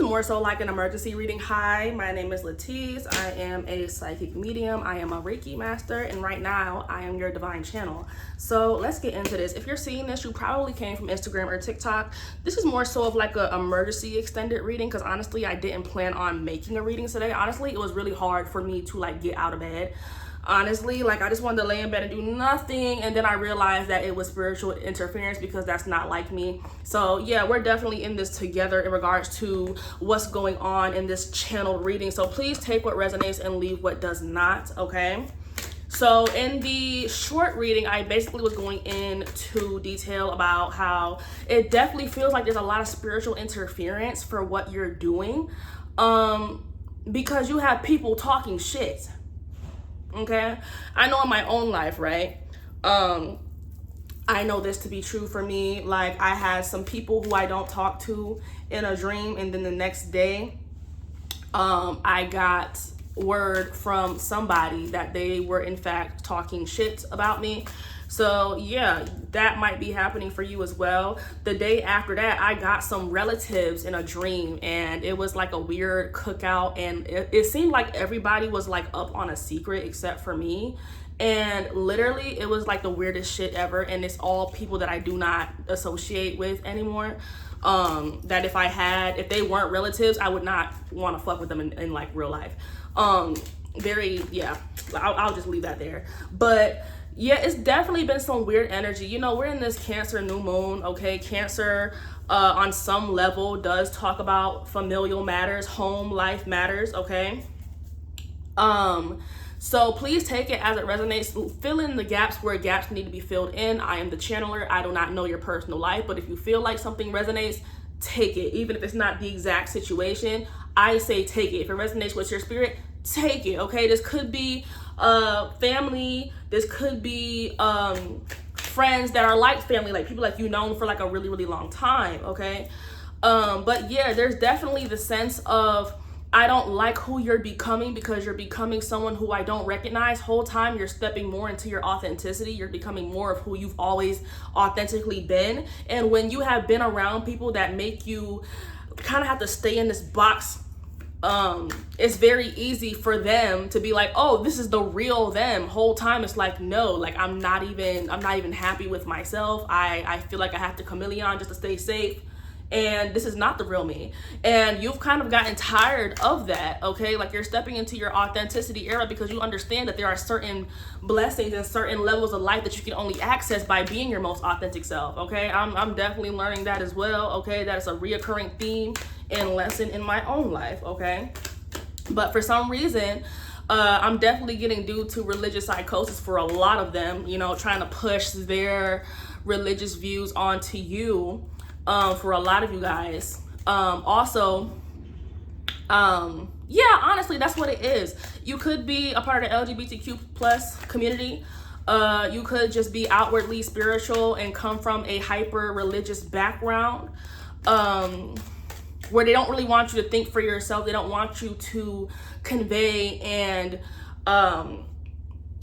more so like an emergency reading. Hi, my name is Latiz. I am a psychic medium. I am a Reiki master, and right now I am your divine channel. So let's get into this. If you're seeing this, you probably came from Instagram or TikTok. This is more so of like an emergency extended reading because honestly, I didn't plan on making a reading today. Honestly, it was really hard for me to like get out of bed. Honestly, like I just wanted to lay in bed and do nothing, and then I realized that it was spiritual interference because that's not like me. So yeah, we're definitely in this together in regards to what's going on in this channeled reading. So please take what resonates and leave what does not, okay? So in the short reading, I basically was going into detail about how it definitely feels like there's a lot of spiritual interference for what you're doing, because you have people talking shit. Okay, I know in my own life, right? I know this to be true for me. Like I had some people who I don't talk to in a dream, and then the next day, I got word from somebody that they were in fact talking shit about me. So yeah, that might be happening for you as well. The day after that, I got some relatives in a dream, and it was like a weird cookout, and it seemed like everybody was like up on a secret except for me. And literally it was like the weirdest shit ever, and it's all people that I do not associate with anymore. That if they weren't relatives, I would not want to fuck with them in like real life. I'll just leave that there. But yeah, it's definitely been some weird energy. You know, we're in this Cancer new moon, okay? Cancer on some level does talk about familial matters, home life matters, okay? So please take it as it resonates. Fill in the gaps where gaps need to be filled in. I am the channeler. I do not know your personal life, but if you feel like something resonates, take it. Even if it's not the exact situation, I say take it. If it resonates with your spirit, take it, okay? This could be family. This could be friends that are like family, like people like you known for like a really, really long time, okay? But yeah, there's definitely the sense of I don't like who you're becoming because you're becoming someone who I don't recognize. Whole time you're stepping more into your authenticity. You're becoming more of who you've always authentically been. And when you have been around people that make you kind of have to stay in this box, it's very easy for them to be like, oh, this is the real them. Whole time it's like, no, like I'm not even happy with myself. I feel like I have to chameleon just to stay safe, and this is not the real me. And you've kind of gotten tired of that, okay? Like you're stepping into your authenticity era because you understand that there are certain blessings and certain levels of life that you can only access by being your most authentic self, okay? I'm definitely learning that as well, okay? That is a reoccurring theme and lesson in my own life, okay? But for some reason, I'm definitely getting due to religious psychosis for a lot of them, you know, trying to push their religious views onto you. For a lot of you guys. Yeah, honestly, that's what it is. You could be a part of the LGBTQ plus community. You could just be outwardly spiritual and come from a hyper religious background, where they don't really want you to think for yourself. They don't want you to convey and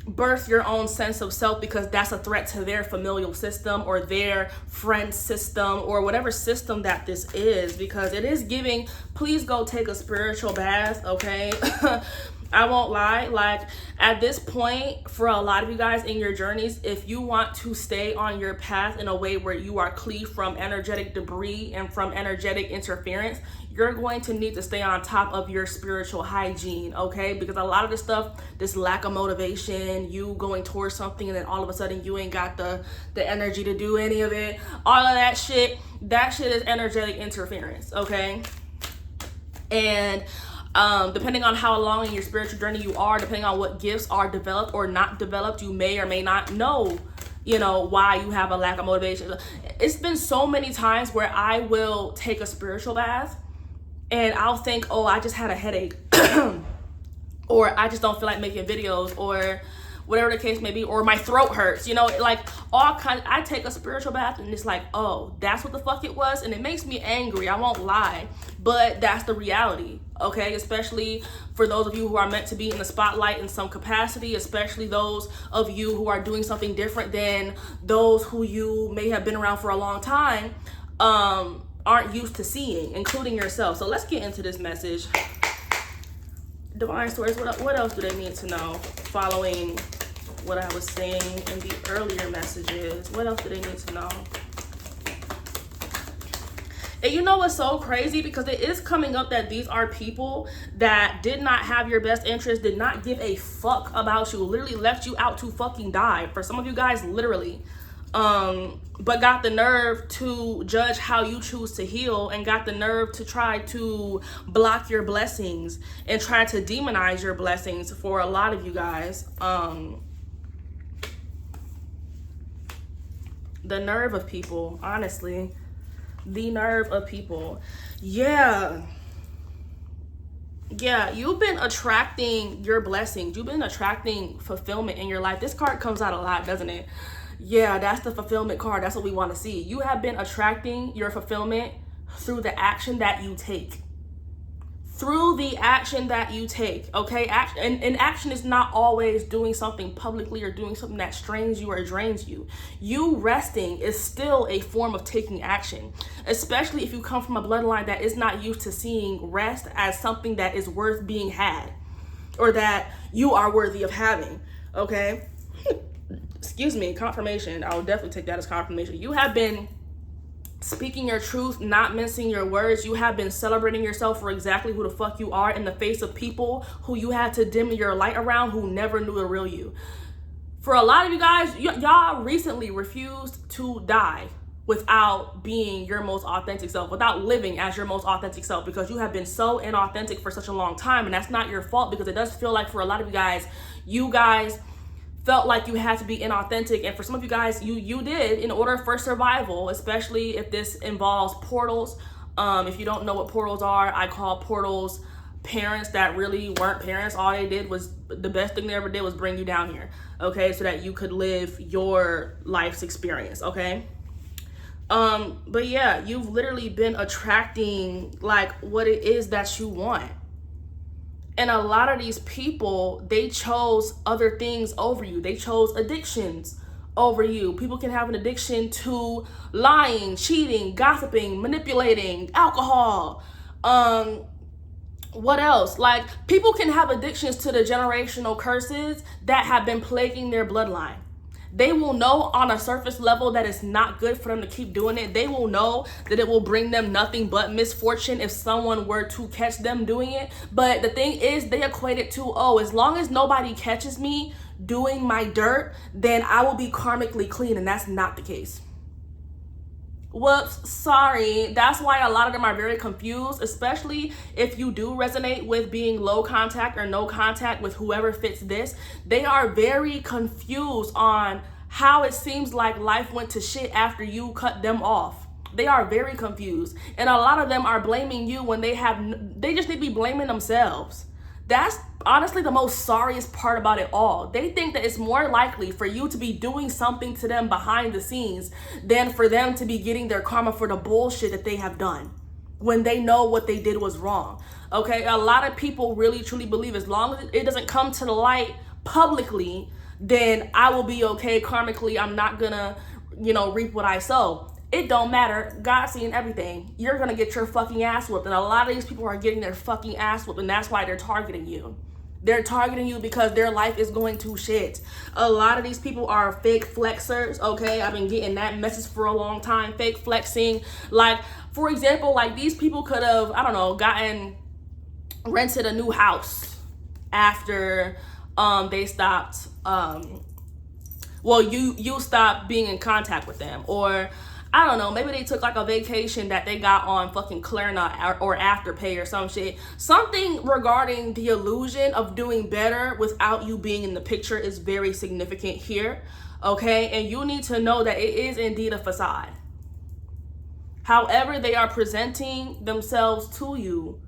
birth your own sense of self because that's a threat to their familial system or their friend system or whatever system that this is, because it is giving, please go take a spiritual bath, okay? I won't lie, like at this point for a lot of you guys in your journeys, if you want to stay on your path in a way where you are clean from energetic debris and from energetic interference, you're going to need to stay on top of your spiritual hygiene, okay? Because a lot of this stuff, this lack of motivation, you going towards something and then all of a sudden you ain't got the energy to do any of it, all of that shit is energetic interference, okay? And depending on how long in your spiritual journey you are, depending on what gifts are developed or not developed, you may or may not know, you know, why you have a lack of motivation. It's been so many times where I will take a spiritual bath and I'll think, oh, I just had a headache or I just don't feel like making videos or whatever the case may be, or my throat hurts, you know, like all kinds. I take a spiritual bath and it's like, oh, that's what the fuck it was. And it makes me angry, I won't lie, but that's the reality, okay? Especially for those of you who are meant to be in the spotlight in some capacity, especially those of you who are doing something different than those who you may have been around for a long time. aren't used to seeing, including yourself. So let's get into this message. Divine Source, what else do they need to know following what I was saying in the earlier messages? What else do they need to know? And you know what's so crazy? Because it is coming up that these are people that did not have your best interest, did not give a fuck about you, literally left you out to fucking die. For some of you guys, literally. But got the nerve to judge how you choose to heal, and got the nerve to try to block your blessings and try to demonize your blessings for a lot of you guys. The nerve of people, honestly. The nerve of people. Yeah, you've been attracting your blessings. You've been attracting fulfillment in your life. This card comes out a lot, doesn't it? Yeah, that's the fulfillment card. That's what we want to see. You have been attracting your fulfillment through the action that you take. Through the action that you take, okay? And action is not always doing something publicly or doing something that strains you or drains you. You resting is still a form of taking action, especially if you come from a bloodline that is not used to seeing rest as something that is worth being had or that you are worthy of having, okay? Excuse me, confirmation. I will definitely take that as confirmation. You have been speaking your truth, not mincing your words. You have been celebrating yourself for exactly who the fuck you are in the face of people who you had to dim your light around, who never knew the real you. For a lot of you guys, y'all recently refused to die without being your most authentic self, without living as your most authentic self, because you have been so inauthentic for such a long time. And that's not your fault, because it does feel like for a lot of you guys felt like you had to be inauthentic. And for some of you guys, you did in order for survival, especially if this involves portals. If you don't know what portals are, I call portals parents that really weren't parents. All they did was, the best thing they ever did was bring you down here, okay, so that you could live your life's experience, okay? But yeah, you've literally been attracting like what it is that you want. And a lot of these people, they chose other things over you. They chose addictions over you. People can have an addiction to lying, cheating, gossiping, manipulating, alcohol. What else? Like, people can have addictions to the generational curses that have been plaguing their bloodline. They will know on a surface level that it's not good for them to keep doing it. They will know that it will bring them nothing but misfortune if someone were to catch them doing it. But the thing is, they equate it to, oh, as long as nobody catches me doing my dirt, then I will be karmically clean. And that's not the case. Whoops, sorry. That's why a lot of them are very confused, especially if you do resonate with being low contact or no contact with whoever fits this. They are very confused on how it seems like life went to shit after you cut them off. They are very confused. And a lot of them are blaming you when they just need to be blaming themselves. That's honestly the most sorriest part about it all. They think that it's more likely for you to be doing something to them behind the scenes than for them to be getting their karma for the bullshit that they have done when they know what they did was wrong. Okay, a lot of people really truly believe as long as it doesn't come to the light publicly, then I will be okay karmically. I'm not gonna, reap what I sow. It don't matter. God's seeing everything. You're gonna get your fucking ass whooped. And a lot of these people are getting their fucking ass whooped, and that's why they're targeting you. They're targeting you because their life is going to shit. A lot of these people are fake flexers, okay? I've been getting that message for a long time. Fake flexing. Like, for example, like these people could have, rented a new house after they stopped, you stopped being in contact with them. Or I don't know, maybe they took like a vacation that they got on fucking Klarna or Afterpay or some shit. Something regarding the illusion of doing better without you being in the picture is very significant here, okay? And you need to know that it is indeed a facade. However they are presenting themselves to you,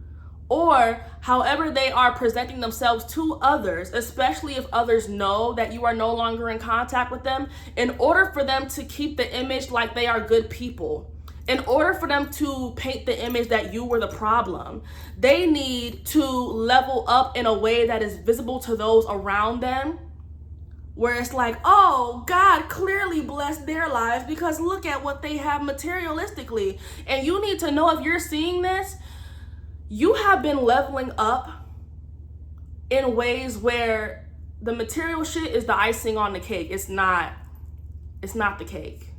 or however they are presenting themselves to others, especially if others know that you are no longer in contact with them, in order for them to keep the image like they are good people, in order for them to paint the image that you were the problem, they need to level up in a way that is visible to those around them where it's like, oh, God clearly blessed their lives because look at what they have materialistically. And you need to know, if you're seeing this, you have been leveling up in ways where the material shit is the icing on the cake. It's not the cake.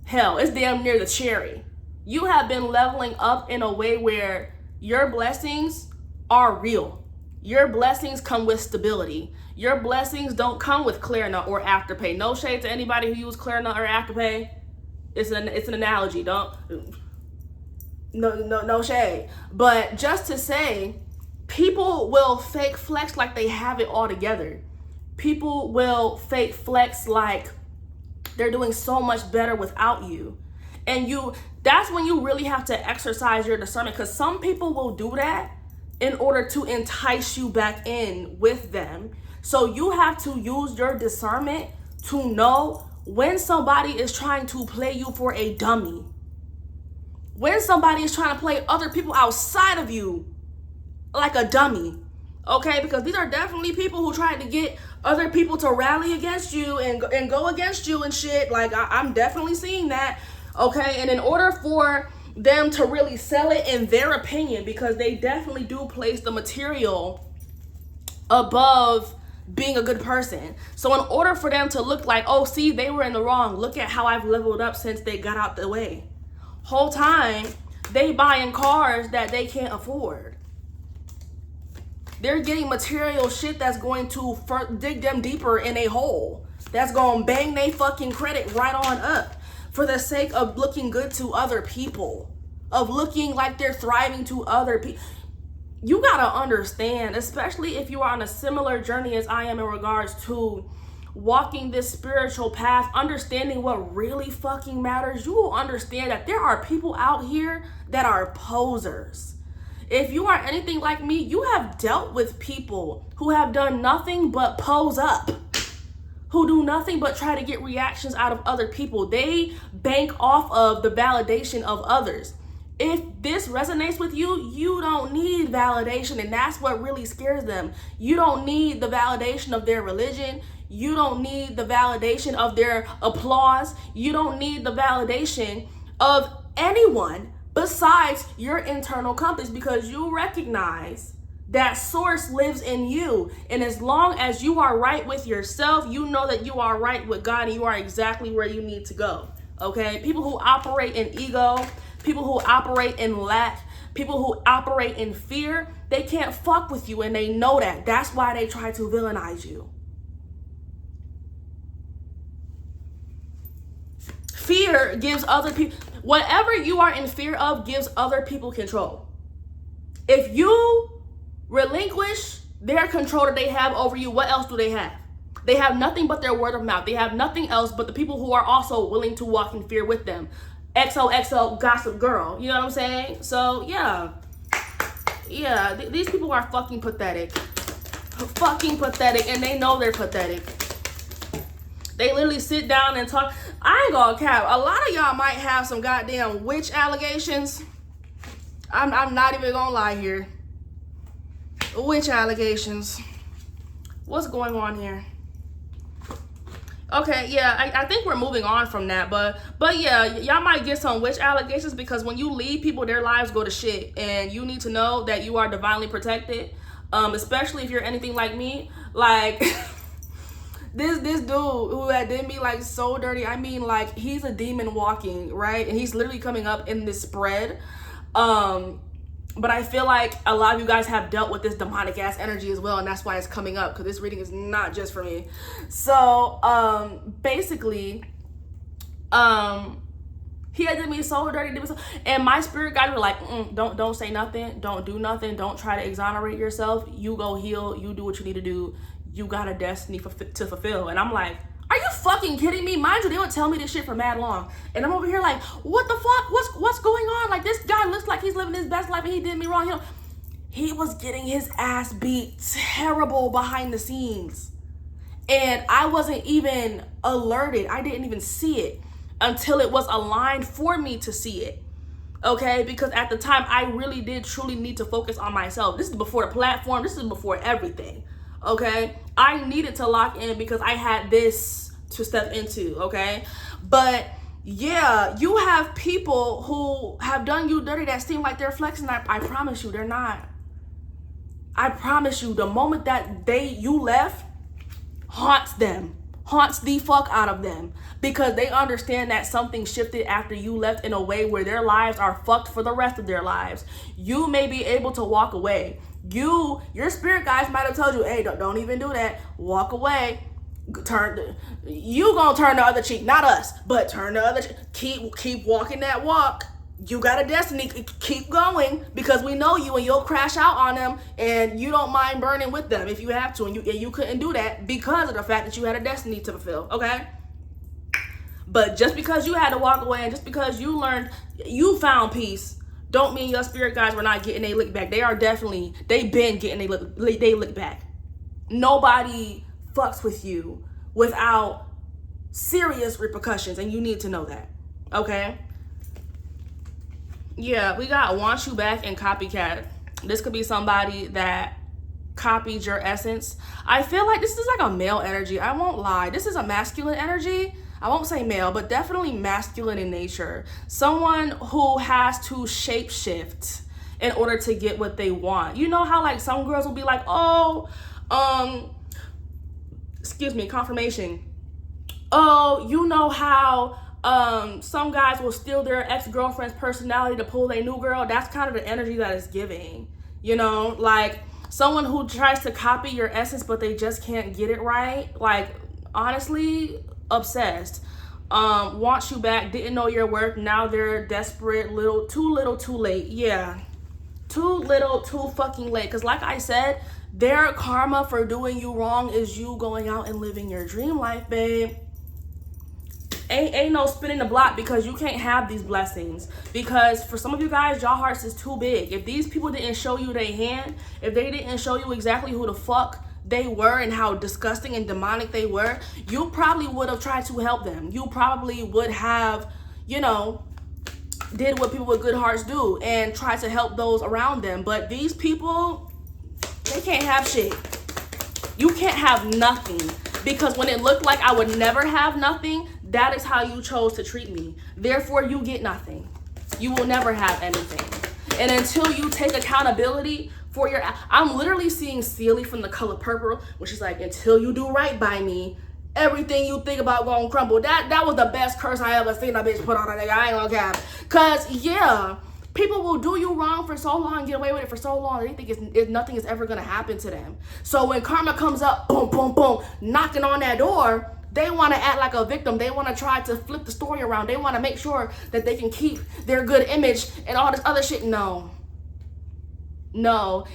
Hell, it's damn near the cherry. You have been leveling up in a way where your blessings are real. Your blessings come with stability. Your blessings don't come with Klarna or Afterpay. No shade to anybody who uses Klarna or Afterpay. It's an analogy. No shade. But just to say, people will fake flex like they have it all together. People will fake flex like they're doing so much better without you. And that's when you really have to exercise your discernment, because some people will do that in order to entice you back in with them. So you have to use your discernment to know when somebody is trying to play you for a dummy. When somebody is trying to play other people outside of you like a dummy. Okay, because these are definitely people who try to get other people to rally against you and go against you and shit. Like, I'm definitely seeing that. Okay, and in order for them to really sell it in their opinion, because they definitely do place the material above being a good person. So in order for them to look like, oh, see, they were in the wrong. Look at how I've leveled up since they got out the way. Whole time, they buying cars that they can't afford. They're getting material shit that's going to dig them deeper in a hole. That's going to bang they fucking credit right on up for the sake of looking good to other people, of looking like they're thriving to other people. You got to understand, especially if you are on a similar journey as I am in regards to walking this spiritual path, understanding what really fucking matters, you will understand that there are people out here that are posers. If you are anything like me, you have dealt with people who have done nothing but pose up, who do nothing but try to get reactions out of other people. They bank off of the validation of others. If this resonates with you, you don't need validation, and that's what really scares them. You don't need the validation of their religion. You don't need the validation of their applause. You don't need the validation of anyone besides your internal compass, because you recognize that source lives in you. And as long as you are right with yourself, you know that you are right with God and you are exactly where you need to go. Okay? People who operate in ego, people who operate in lack, people who operate in fear, they can't fuck with you, and they know that. That's why they try to villainize you. Fear gives other people, whatever you are in fear of gives other people control. If you relinquish their control that they have over you, what else do they have? They have nothing but their word of mouth. They have nothing else but the people who are also willing to walk in fear with them. XOXO gossip girl. You know what I'm saying? So yeah, these people are fucking pathetic. Fucking pathetic, and they know they're pathetic. They literally sit down and talk. I ain't gonna cap. A lot of y'all might have some goddamn witch allegations. I'm not even gonna lie here. Witch allegations. What's going on here? Okay, yeah, I think we're moving on from that, but yeah, y'all might get some witch allegations, because when you leave people, their lives go to shit, and you need to know that you are divinely protected, especially if you're anything like me. Like this dude who had did me like so dirty. I mean, like, he's a demon walking, right? And he's literally coming up in this spread. But I feel like a lot of you guys have dealt with this demonic ass energy as well, and that's why it's coming up, because this reading is not just for me. So basically, he had did me so dirty, and my spirit guides were like, don't say nothing, don't do nothing, don't try to exonerate yourself. You go heal, you do what you need to do. You got a destiny to fulfill. And I'm like, are you fucking kidding me? Mind you, they would tell me this shit for mad long. And I'm over here like, what the fuck? What's going on? Like, this guy looks like he's living his best life and he did me wrong. He was getting his ass beat terrible behind the scenes. And I wasn't even alerted. I didn't even see it until it was aligned for me to see it. Okay? Because at the time, I really did truly need to focus on myself. This is before the platform. This is before everything. okay? I needed to lock in because I had this to step into, okay? But yeah, you have people who have done you dirty that seem like they're flexing. I promise you, they're not. I promise you, the moment that you left haunts the fuck out of them, because they understand that something shifted after you left in a way where their lives are fucked for the rest of their lives. You may be able to walk away. Your spirit guides might have told you, hey, don't even do that. Walk away. You gonna turn the other cheek, not us, but turn the other cheek. Keep walking that walk. You got a destiny. Keep going, because we know you, and you'll crash out on them, and you don't mind burning with them if you have to, and you couldn't do that because of the fact that you had a destiny to fulfill, okay? But just because you had to walk away, and just because you found peace, don't mean your spirit guides were not getting a lick back. They've been getting they lick back. Nobody fucks with you without serious repercussions, and you need to know that, okay? Yeah, we got want you back and copycat. This could be somebody that copied your essence. I feel like this is like a male energy. I won't lie. This is a masculine energy. I won't say male, but definitely masculine in nature. Someone who has to shapeshift in order to get what they want. You know how like some girls will be like, oh, excuse me, confirmation. Oh, you know how some guys will steal their ex-girlfriend's personality to pull their new girl. That's kind of the energy that is giving, you know, like someone who tries to copy your essence, but they just can't get it right. Like, honestly, obsessed. Wants you back, didn't know your worth. Now they're desperate, too little, too late. Yeah, too little, too fucking late. Because like I said, their karma for doing you wrong is you going out and living your dream life, babe. Ain't no spinning the block, because you can't have these blessings. Because for some of you guys, y'all hearts is too big. If these people didn't show you their hand, if they didn't show you exactly who the fuck they were and how disgusting and demonic they were, you probably would have tried to help them. You probably would have, you know, did what people with good hearts do and try to help those around them. But these people, they can't have shit. You can't have nothing, because when it looked like I would never have nothing, that is how you chose to treat me. Therefore, you get nothing. You will never have anything. And until you take accountability for your, I'm literally seeing Celie from The Color Purple, which is like, until you do right by me, everything you think about gonna crumble. That was the best curse I ever seen a bitch put on a nigga. I ain't gonna cap. Cause yeah, people will do you wrong for so long, get away with it for so long, they think nothing is ever gonna happen to them. So when karma comes up, boom, boom, boom, knocking on that door, they want to act like a victim. They want to try to flip the story around. They want to make sure that they can keep their good image and all this other shit. No.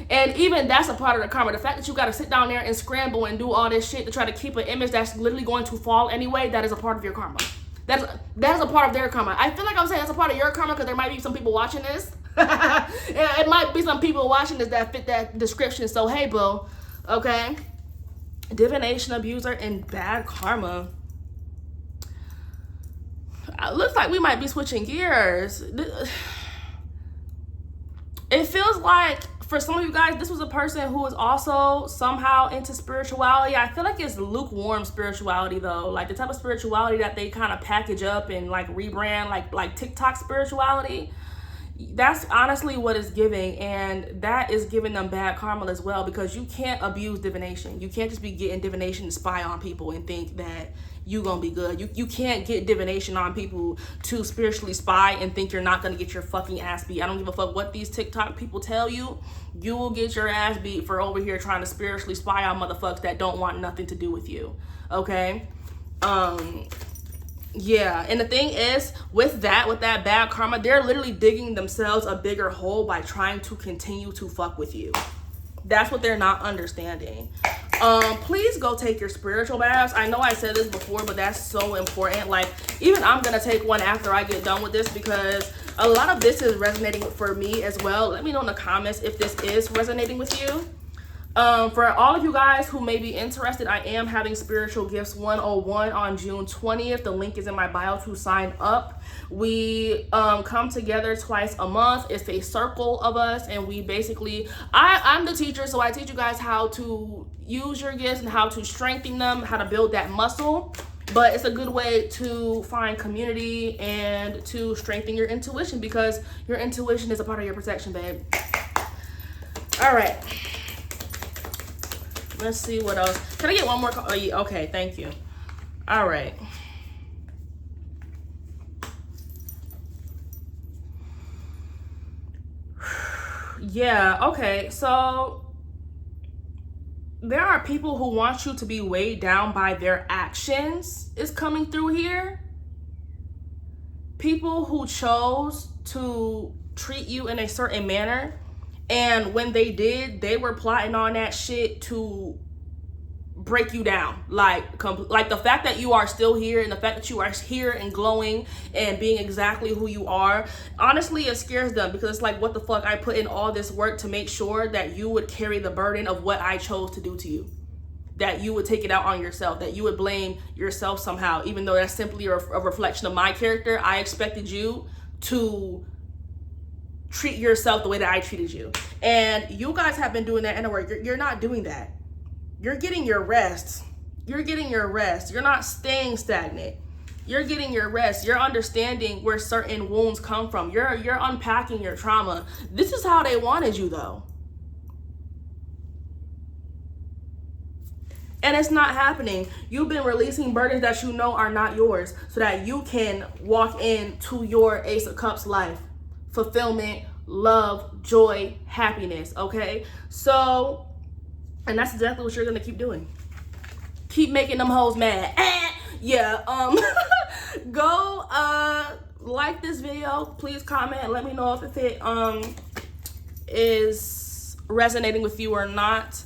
And even that's a part of the karma. The fact that you got to sit down there and scramble and do all this shit to try to keep an image that's literally going to fall anyway, that is a part of your karma. That is a part of their karma. I feel like I'm saying that's a part of your karma because there might be some people watching this. It might be some people watching this that fit that description. So, hey, boo. Okay? Divination abuser and bad karma. Looks like we might be switching gears. It feels like for some of you guys, this was a person who is also somehow into spirituality. I feel like it's lukewarm spirituality though, like the type of spirituality that they kind of package up and like rebrand, like TikTok spirituality. That's honestly what it's giving, and that is giving them bad karma as well, because you can't abuse divination. You can't just be getting divination to spy on people and think that you gonna be good. You can't get divination on people to spiritually spy and think you're not gonna get your fucking ass beat. I don't give a fuck what these TikTok people tell you. You will get your ass beat for over here trying to spiritually spy on motherfuckers that don't want nothing to do with you. Okay? Yeah, and the thing is, with that bad karma, they're literally digging themselves a bigger hole by trying to continue to fuck with you. That's what they're not understanding. Please go take your spiritual baths. I know I said this before, but that's so important. Like, even I'm gonna take one after I get done with this, because a lot of this is resonating for me as well. Let me know in the comments if this is resonating with you. For all of you guys who may be interested, I am having Spiritual Gifts 101 on June 20th. The link is in my bio to sign up. We come together twice a month. It's a circle of us, and we basically, I'm the teacher, so I teach you guys how to use your gifts and how to strengthen them, how to build that muscle. But it's a good way to find community and to strengthen your intuition, because your intuition is a part of your protection, babe. All right. Let's see what else. Can I get one more? Oh, yeah, okay, thank you. All right. Yeah, okay. So there are people who want you to be weighed down by their actions is coming through here. People who chose to treat you in a certain manner, and when they did, they were plotting on that shit to break you down. Like the fact that you are still here, and the fact that you are here and glowing and being exactly who you are, honestly, it scares them, because it's like, what the fuck? I put in all this work to make sure that you would carry the burden of what I chose to do to you, that you would take it out on yourself, that you would blame yourself somehow, even though that's simply a reflection of my character. I expected you to treat yourself the way that I treated you. And you guys have been doing that anyway. You're not doing that. You're getting your rest. You're getting your rest. You're not staying stagnant. You're getting your rest. You're understanding where certain wounds come from. You're unpacking your trauma. This is how they wanted you, though. And it's not happening. You've been releasing burdens that you know are not yours, so that you can walk into your Ace of Cups life. Fulfillment, love, joy, happiness, okay? So, and that's exactly what you're gonna keep doing. Keep making them hoes mad. Yeah, go like this video. Please comment. Let me know if it is resonating with you or not.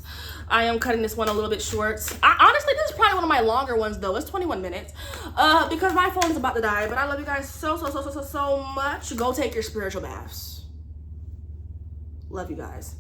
I am cutting this one a little bit short. Honestly, this is probably one of my longer ones, though. It's 21 minutes because my phone is about to die. But I love you guys so much. Go take your spiritual baths. Love you guys.